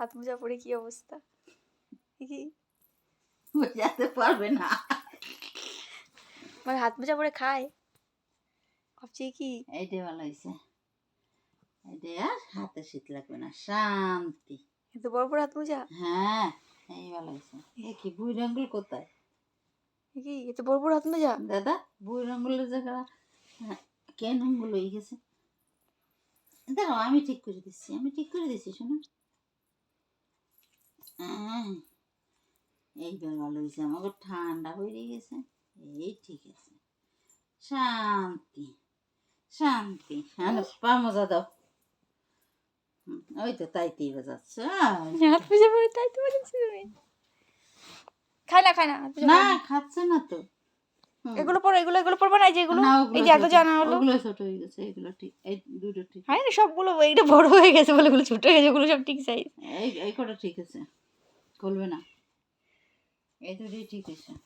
হাত মোজা পরে কি অবস্থা? কি বোঝাতে পারবে না। মানে হাত মোজা পরে খায়? ভাবছি কি এইটাই ভালো হয়েছে। এটা আর হাতে শীত লাগবে না, শান্তি। এত বড় বড় হাত মোজা? হ্যাঁ, এই ভালো হয়েছে। এ কি বুই রঙ্গুল কোথায়? কি এত বড় বড় হাত মোজা? দাদা বুই রঙ্গুলের জায়গা কেন রঙ্গুল হয়ে গেছে? দাঁড়াও, আমি ঠিক করে দিচ্ছি, শোনো। এইবার ভালো হয়েছে, আমাকে ঠান্ডা হয়ে গেছে। এই ঠিক আছে, শান্তি শান্তি। হ্যাঁ, পা মজা দাও। ওই তো তাইতেই বাজাচ্ছে। হাত মোজা পরে তাই তো বলেছি তুমি। খায় না হাত মোজা না, খায় না। খাচ্ছে না তো। এগুলো পরো, এগুলো পরবো না, যেগুলো না, এই ওগুলো যে এত ছোট, জানা হলো। ওগুলো ছোট হয়ে গেছে, এগুলো ঠিক, এই দুটো ঠিক। হয় না সবগুলো, এইটা বড় হয়ে গেছে বলে এগুলো ছোট হয়ে গেছে, এগুলো সব ঠিক সাইজ। এই কটা ঠিক আছে, খুলবে না, এই দুটোই ঠিক আছে।